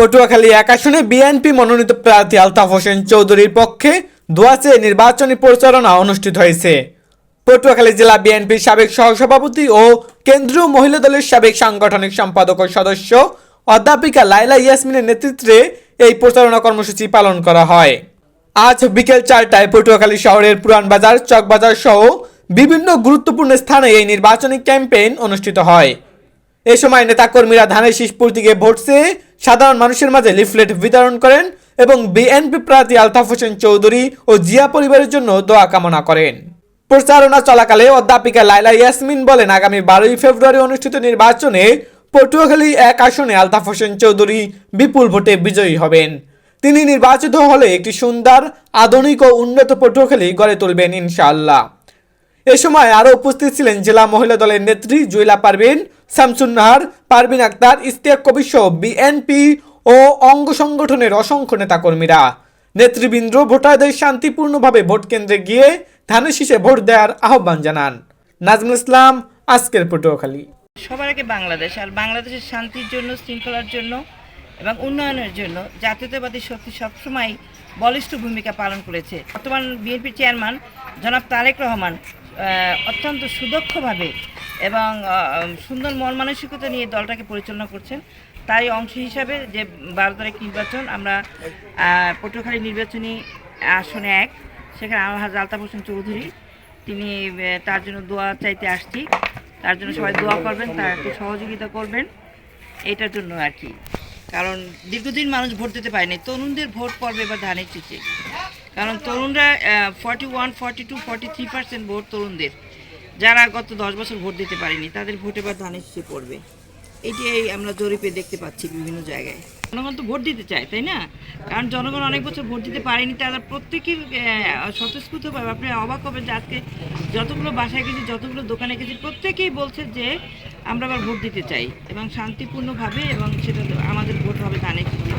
পটুয়াখালী এক আসনে বিএনপি মনোনীত প্রার্থী আলতাফ হোসেন চৌধুরীর পক্ষে দোয়াচে নির্বাচনী প্রচারণা অনুষ্ঠিত হয়েছে। পটুয়াখালী জেলা বিএনপির সাবেক সহসভাপতি ও কেন্দ্রীয় মহিলা দলের সাবেক সাংগঠনিক সম্পাদক ও সদস্য অধ্যাপিকা লাইলা ইয়াসমিনের নেতৃত্বে এই প্রচারণা কর্মসূচি পালন করা হয়। আজ বিকেল 4টায় পটুয়াখালী শহরের পুরান বাজার, চকবাজার সহ বিভিন্ন গুরুত্বপূর্ণ স্থানে এই নির্বাচনী ক্যাম্পেইন অনুষ্ঠিত হয়। এ সময় নেতাকর্মীরা ধানের শীষ প্রতীকে ভোট চেয়ে সাধারণ মানুষের মাঝে লিফলেট বিতরণ করেন এবং বিএনপি প্রার্থী আলতাফ হোসেন চৌধুরী ও জিয়া পরিবারের জন্য দোয়া কামনা করেন। প্রচারণা চলাকালে অধ্যাপিকা লাইলা ইয়াসমিন বলেন, আগামী 12 ফেব্রুয়ারি অনুষ্ঠিত নির্বাচনে পটুয়াখালী এক আসনে আলতাফ হোসেন চৌধুরী বিপুল ভোটে বিজয়ী হবেন। তিনি নির্বাচিত হলে একটি সুন্দর, আধুনিক ও উন্নত পটুয়াখালী গড়ে তুলবেন ইনশাআল্লাহ। এ সময় আরও উপস্থিত ছিলেন জেলা মহিলা দলের নেত্রী জুয়েলা পারভিন, শামসুন নাহার, পারভিন আক্তার, ইশতিয়াক কবির সহ বিএনপি ও অঙ্গ সংগঠনের অসংখ্য নেতাকর্মীরা। নেতৃবৃন্দ ভোটারদের শান্তিপূর্ণভাবে ভোট কেন্দ্রে গিয়ে ধানের শীষে ভোট দেওয়ার আহ্বান জানান। নাজমুল ইসলাম, আজকের পটুয়াখালী। সবার আগে বাংলাদেশ, আর বাংলাদেশের শান্তির জন্য, শৃঙ্খলার জন্য এবং উন্নয়নের জন্য জাতীয়তাবাদী শক্তি সবসময় বলিষ্ঠ ভূমিকা পালন করেছে। বর্তমান বিএনপির চেয়ারম্যান জনাব তারেক রহমান অত্যন্ত সুদক্ষভাবে এবং সুন্দর মন মানসিকতা নিয়ে দলটাকে পরিচালনা করছেন। তাই অংশ হিসাবে যে 12 তারিখ নির্বাচন, আমরা পটুয়াখালী নির্বাচনী আসনে 1, সেখানে আলহাজ আলতাফ হোসেন চৌধুরী, তিনি তার জন্য দোয়া চাইতে আসছি। তার জন্য সবাই দোয়া করবেন, তাকে সহযোগিতা করবেন এটার জন্য আর কি। কারণ দীর্ঘদিন মানুষ ভোট দিতে পারেনি, তরুণদের ভোট পড়বে এবার ধানের শীষে। কারণ তরুণরা 41, 42, 43% ভোট তরুণদের, যারা গত 10 বছর ভোট দিতে পারেনি তাদের ভোট এবার ধানের শীষে পড়বে। এইটাই আমরা জরিপে দেখতে পাচ্ছি বিভিন্ন জায়গায়। জনগণ তো ভোট দিতে চায়, তাই না? কারণ জনগণ অনেক বছর ভোট দিতে পারেনি, তারা প্রত্যেকের স্বতঃস্ফূর্তভাবে, আপনি অবাক হবেন যে আজকে যতগুলো বাসায় গেছি, যতগুলো দোকানে গেছি, প্রত্যেকেই বলছে যে আমরা আবার ভোট দিতে চাই এবং শান্তিপূর্ণভাবে, এবং সেটা আমাদের ভোট হবে ধানের শীষে।